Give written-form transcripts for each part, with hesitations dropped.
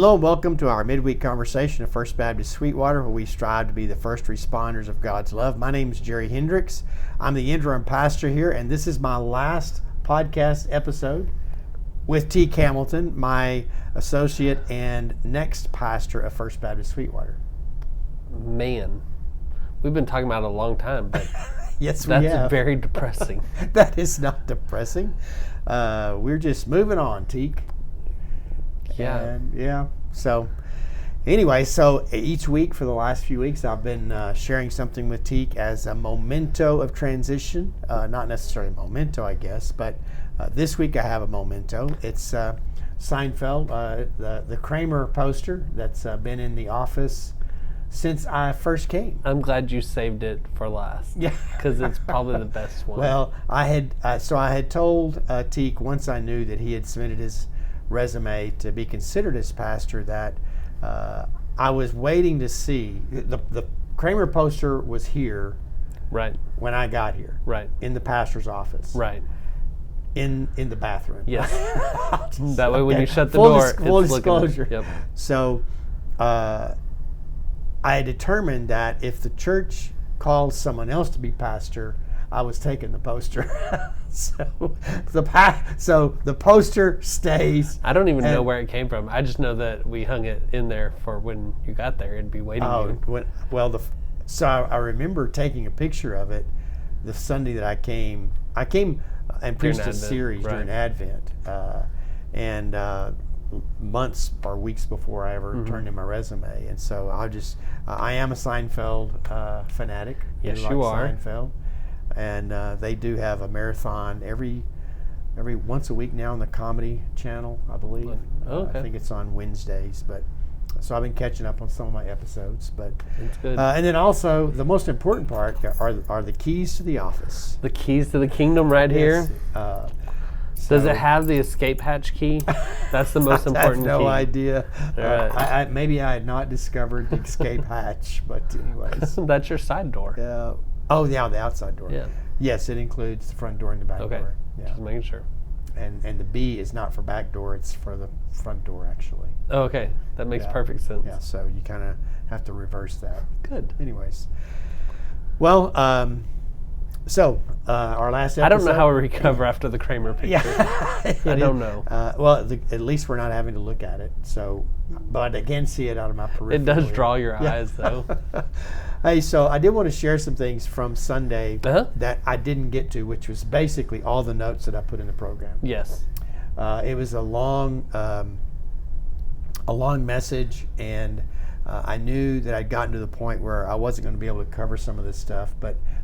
Hello and welcome to our midweek conversation of First Baptist Sweetwater, where we strive to be the first responders of God's love. My name is Jerry Hendricks. I'm the interim pastor here, and this is my last podcast episode with T. Hamilton, my associate and next pastor of First Baptist Sweetwater. Man, we've been talking about it a long time, but yes, we have. That's very depressing. That is not depressing. We're just moving on, Teak. Yeah. So anyway, so each week for the last few weeks, I've been sharing something with Teak as a memento of transition. Not necessarily a memento, I guess, but this week I have a memento. It's Seinfeld, the Kramer poster that's been in the office since I first came. I'm glad you saved it for last. Yeah, because it's probably the best one. Well, I had told Teak once I knew that he had submitted his resume to be considered as pastor that I was waiting to see the Kramer poster was here right when I got here, right in the pastor's office, right in the bathroom. Yes. That way when you shut the door, full disclosure. Yep. So I had determined that if the church called someone else to be pastor, I was taking the poster. So the poster stays. I don't even know where it came from. I just know that we hung it in there for when you got there. It'd be waiting you. So I remember taking a picture of it the Sunday that I came. I came and preached a series during Advent, and months or weeks before I ever turned in my resume. And so I am a Seinfeld fanatic. Yes, you are. Seinfeld. And they do have a marathon every once a week now on the Comedy Channel, I believe. Okay. I think it's on Wednesdays, but so I've been catching up on some of my episodes. But that's good. And then also the most important part are the keys to the office. The keys to the kingdom, right here. Does it have the escape hatch key? That's the most important key. I have no idea. Right. Maybe I had not discovered the escape hatch, but anyways. That's your side door. Yeah. Oh, yeah, the outside door. Yeah. Yes, it includes the front door and the back door. Yeah. Just making sure. And the B is not for back door, it's for the front door, actually. Oh, okay. That makes perfect sense. Yeah, so you kind of have to reverse that. Good. Anyways. Well, our last episode. I don't know how we recover after the Kramer picture. Yeah. I don't know. At least we're not having to look at it. So, but I can see it out of my peripheral. It does draw your eyes, though. Hey, so I did want to share some things from Sunday that I didn't get to, which was basically all the notes that I put in the program. Yes. It was a long message, and I knew that I'd gotten to the point where I wasn't going to be able to cover some of this stuff.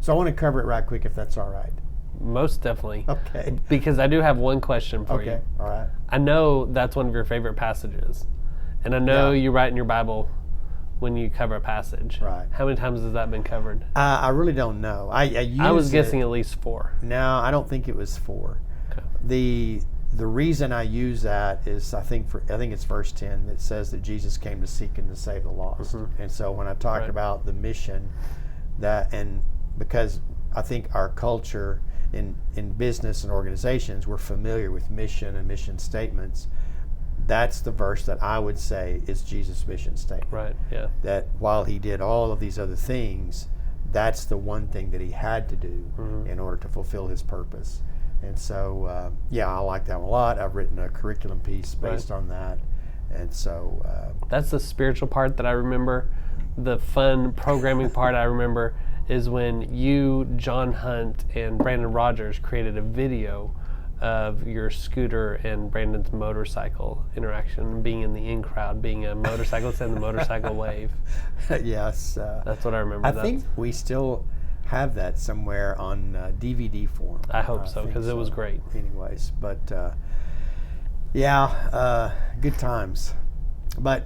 So I want to cover it right quick, if that's all right. Most definitely. Okay. Because I do have one question for you. Okay, all right. I know that's one of your favorite passages. And I know you write in your Bible when you cover a passage. Right. How many times has that been covered? I really don't know. I was guessing at least 4. No, I don't think it was 4. Okay. The reason I use that is I think it's verse 10 that says that Jesus came to seek and to save the lost. Mm-hmm. And so when I talk about the mission, because I think our culture in business and organizations, we're familiar with mission and mission statements. That's the verse that I would say is Jesus' mission statement. Right, yeah. That while he did all of these other things, that's the one thing that he had to do in order to fulfill his purpose. And so, I like that one a lot. I've written a curriculum piece based on that. And so... that's the spiritual part that I remember. The fun programming part I remember is when you, John Hunt, and Brandon Rogers created a video of your scooter and Brandon's motorcycle interaction, being in the in crowd, being a motorcyclist and the motorcycle wave. Yes. That's what I remember. I think we still have that somewhere on DVD form. I hope so, because it was great. Anyways, but good times. But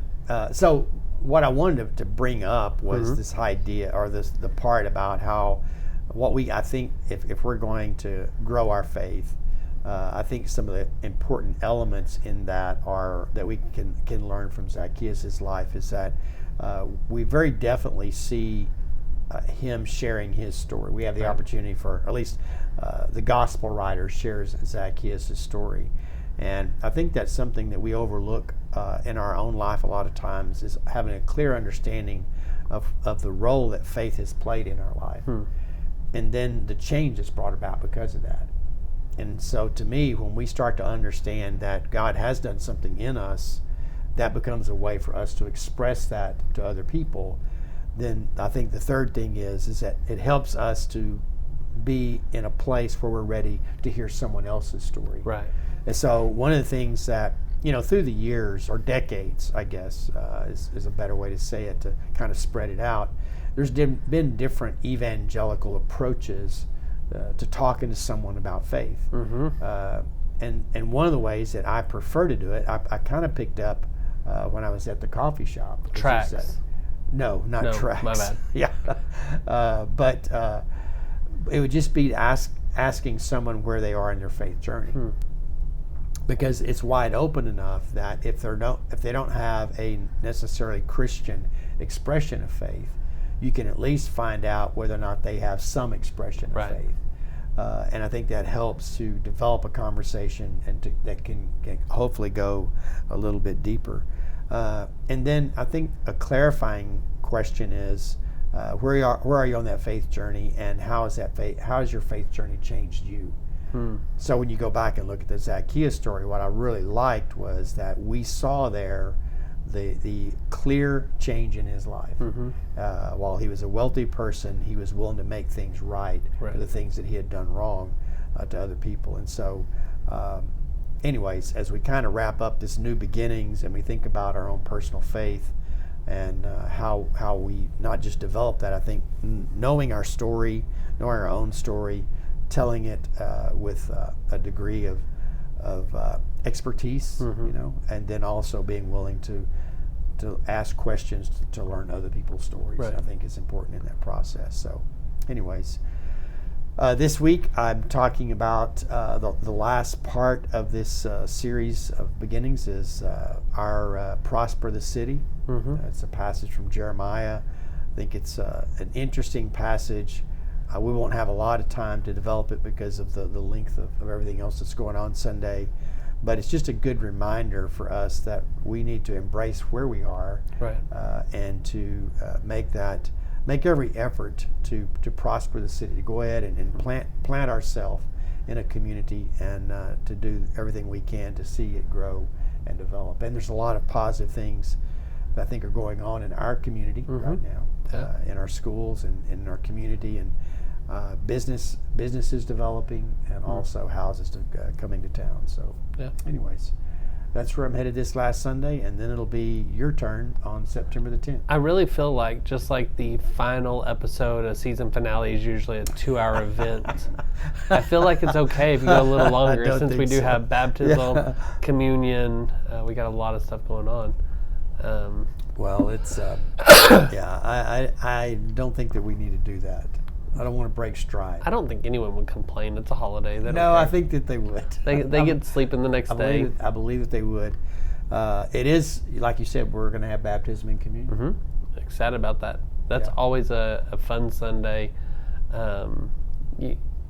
so what I wanted to bring up was this idea, or the part about how I think if we're going to grow our faith, I think some of the important elements in that we can learn from Zacchaeus' life is that we very definitely see him sharing his story. We have the opportunity for, at least the gospel writer shares Zacchaeus' story. And I think that's something that we overlook in our own life a lot of times is having a clear understanding of the role that faith has played in our life, and then the change that's brought about because of that. And so to me, when we start to understand that God has done something in us, that becomes a way for us to express that to other people. Then I think the third thing is that it helps us to be in a place where we're ready to hear someone else's story. Right. And so one of the things that, through the years or decades, I guess, is a better way to say it, to kind of spread it out, there's been different evangelical approaches to talking to someone about faith. And one of the ways that I prefer to do it, I kind of picked up when I was at the coffee shop. Tracts. No, not tracts. My bad. Yeah. But it would just be asking someone where they are in their faith journey. Because it's wide open enough that if they don't have a necessarily Christian expression of faith, you can at least find out whether or not they have some expression of faith. And I think that helps to develop a conversation and that can hopefully go a little bit deeper. And then I think a clarifying question is, where are you on that faith journey, and how has your faith journey changed you? So when you go back and look at the Zacchaeus story, what I really liked was that we saw there the clear change in his life. While he was a wealthy person, he was willing to make things right for the things that he had done wrong to other people. And so anyways, as we kind of wrap up this new beginnings and we think about our own personal faith and how we not just develop that, I think knowing our story, knowing our own story, telling it with a degree of expertise, and then also being willing to ask questions to learn other people's stories. I think is important in that process. So anyways, this week I'm talking about the last part of this series of beginnings is our Prosper the City. It's a passage from Jeremiah. I think it's an interesting passage. We won't have a lot of time to develop it because of the length of everything else that's going on Sunday. But it's just a good reminder for us that we need to embrace where we are, and to make every effort to prosper the city, to go ahead and plant ourselves in a community and to do everything we can to see it grow and develop. And there's a lot of positive things that I think are going on in our community right now, in our schools and in our community, and businesses developing, and also houses coming to town. So anyways, that's where I'm headed this last Sunday, and then it'll be your turn on September the 10th. I really feel like, just like the final episode, a season finale is usually a 2-hour event. I feel like it's okay if you go a little longer, since we do have baptism, communion, we got a lot of stuff going on. Well, it's I don't think that we need to do that. I don't want to break stride. I don't think anyone would complain. It's a holiday. No, I think that they would. They get sleeping the next day. I believe that they would. It is, like you said, we're going to have baptism and communion. Excited about that. That's always a fun Sunday.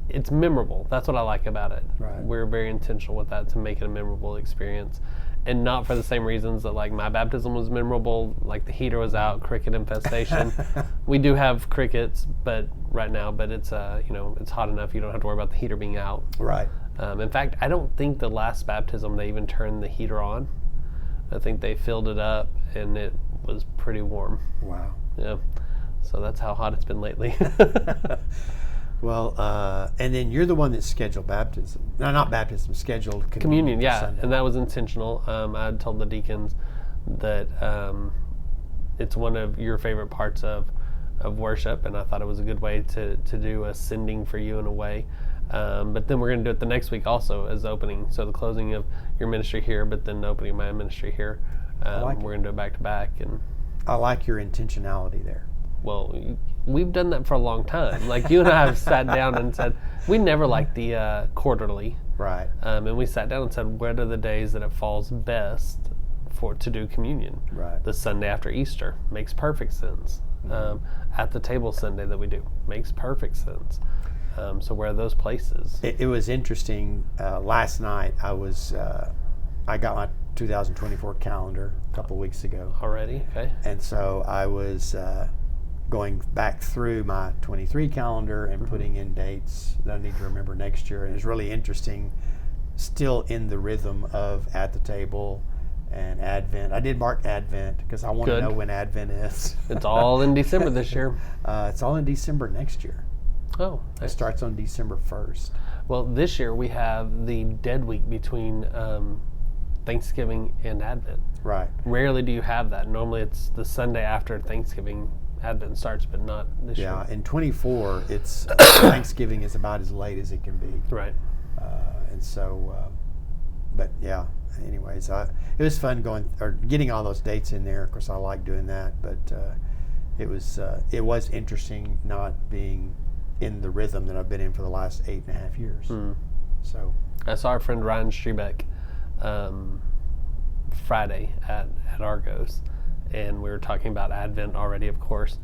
It's memorable. That's what I like about it. We're very intentional with that to make it a memorable experience. And not for the same reasons that, like, my baptism was memorable, like the heater was out, cricket infestation. We do have crickets, but it's it's hot enough. You don't have to worry about the heater being out. In fact, I don't think the last baptism they even turned the heater on. I think they filled it up and it was pretty warm. Wow. Yeah. So that's how hot it's been lately. Well, and then you're the one that scheduled baptism. No, not baptism, scheduled communion. Sunday. And that was intentional. I had told the deacons that it's one of your favorite parts of worship, and I thought it was a good way to do a sending for you in a way. But then we're going to do it the next week also as opening. So the closing of your ministry here, but then the opening of my ministry here. We're going to do it back to back. And I like your intentionality there. Well, we've done that for a long time. Like, you and I have sat down and said, we never liked the quarterly. And we sat down and said, what are the days that it falls best to do communion? The Sunday after Easter makes perfect sense. At the table Sunday that we do makes perfect sense. So where are those places? It was interesting. Last night I got 2024 calendar a couple of weeks ago. Already? Okay. And so I was going back through my 23 calendar and putting in dates that I need to remember next year. And it's really interesting, still in the rhythm of At the Table and Advent. I did mark Advent because I want to know when Advent is. It's all in December this year. It's all in December next year. Oh. It starts on December 1st. Well, this year we have the dead week between Thanksgiving and Advent. Right. Rarely do you have that. Normally it's the Sunday after Thanksgiving Advent starts, but not this year. Yeah, in 24, it's Thanksgiving is about as late as it can be. Right. And so, but yeah, anyways, it was fun getting all those dates in there. Of course, I like doing that, but it was interesting not being in the rhythm that I've been in for the last 8.5 years. So I saw our friend Ryan Strebeck Friday at Argos, and we were talking about Advent already, of course.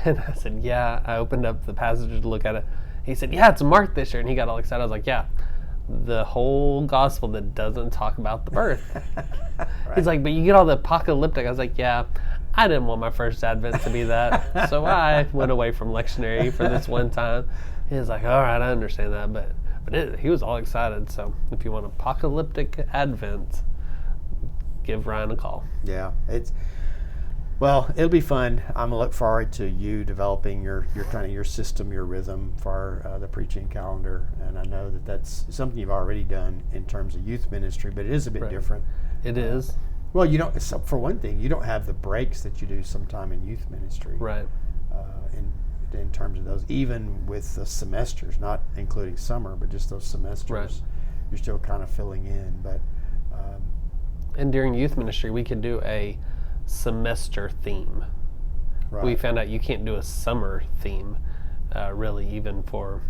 And I said, yeah, I opened up the passage to look at it. He said, yeah, it's marked this year. And he got all excited. I was like, yeah, the whole gospel that doesn't talk about the birth. Right. He's like, but you get all the apocalyptic. I was like, yeah, I didn't want my first Advent to be that. So I went away from lectionary for this one time. He was like, all right, I understand that. But he was all excited. So if you want apocalyptic Advent, give Ryan a call. Yeah, it'll be fun. I'm gonna look forward to you developing your kind of your system, your rhythm for the preaching calendar. And I know that that's something you've already done in terms of youth ministry, but it is a bit different. It is. Well, you don't. So for one thing, you don't have the breaks that you do sometime in youth ministry. Right. In terms of those, even with the semesters, not including summer, but just those semesters, you're still kind of filling in. But and during youth ministry, we could do a semester theme. Right. We found out you can't do a summer theme, really, even for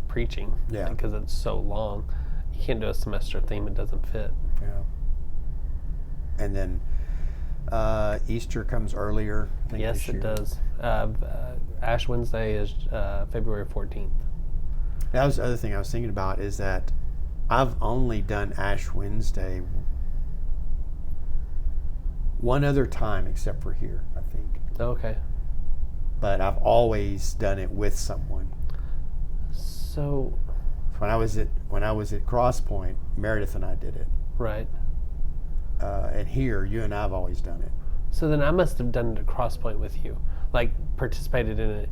preaching, because it's so long. You can't do a semester theme; it doesn't fit. Yeah. And then Easter comes earlier. I think, yes, it does. Ash Wednesday is February 14th. That was the other thing I was thinking about, is that I've only done Ash Wednesday one other time except for here, I think. Okay. But I've always done it with someone. So when I was at Cross Point, Meredith and I did it. Right. And here, you and I have always done it. So then I must have done it at Cross Point with you, like participated in it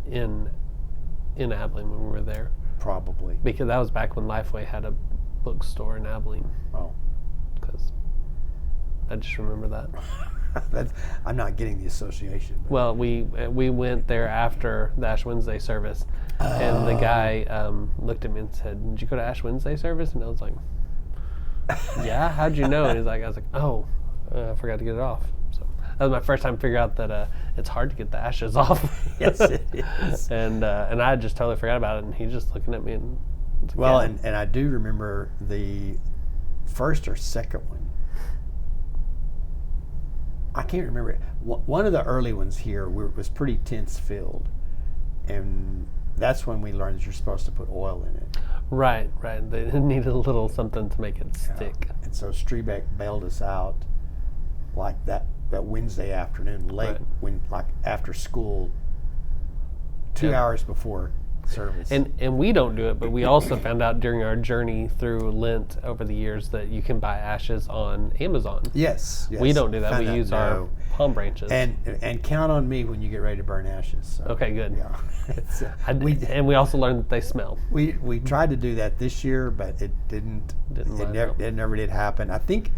in Abilene when we were there. Probably. Because that was back when Lifeway had a bookstore in Abilene. Oh. Because I just remember that. I'm not getting the association. But. Well, we went there after the Ash Wednesday service, and the guy looked at me and said, "Did you go to Ash Wednesday service?" And I was like, "Yeah, how'd you know?" And I was like, "Oh, I forgot to get it off." So that was my first time figuring out that it's hard to get the ashes off. Yes, it is. And I just totally forgot about it, and he just looking at me and. Well, and I do remember the first or second one. I can't remember it. One of the early ones here was pretty tense filled, and that's when we learned that you're supposed to put oil in it. Right. They needed a little something to make it stick. And so Strebeck bailed us out like that Wednesday afternoon, late, when like after school, 2 hours before service. And we don't do it, but we also found out during our journey through Lent over the years that you can buy ashes on Amazon. Yes. We don't do that. We use our palm branches. And count on me when you get ready to burn ashes. So. Okay, good. Yeah. And we also learned that they smell. We tried to do that this year, but it didn't. It never did happen. I think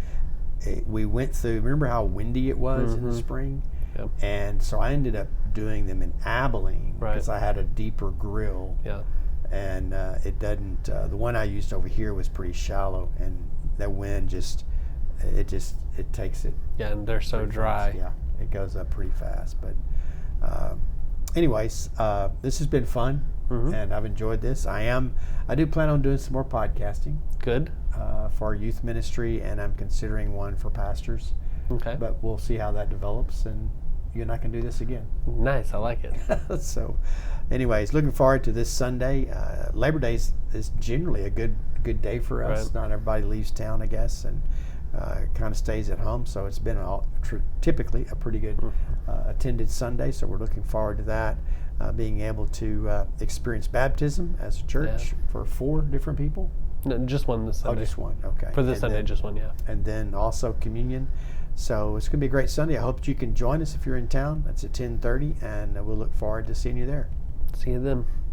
we went through. Remember how windy it was in the spring? Yep. And so I ended up doing them in Abilene because I had a deeper grill. Yeah. And it doesn't. The one I used over here was pretty shallow, and the wind it takes it. Yeah, and they're so dry. Fast. Yeah, it goes up pretty fast. But anyways, this has been fun, and I've enjoyed this. I do plan on doing some more podcasting. Good. For youth ministry, and I'm considering one for pastors. Okay. But we'll see how that develops, and you and I can do this again. Nice, I like it. So, anyways, looking forward to this Sunday. Labor Day is generally a good day for us. Right. Not everybody leaves town, I guess, and kind of stays at home. So it's been typically a pretty good attended Sunday. So we're looking forward to that, being able to experience baptism as a church for 4 different people. No, just one this Sunday. Oh, just one. Okay. For this Sunday, just one, yeah. And then also communion. So it's going to be a great Sunday. I hope that you can join us if you're in town. That's at 10:30, and we'll look forward to seeing you there. See you then.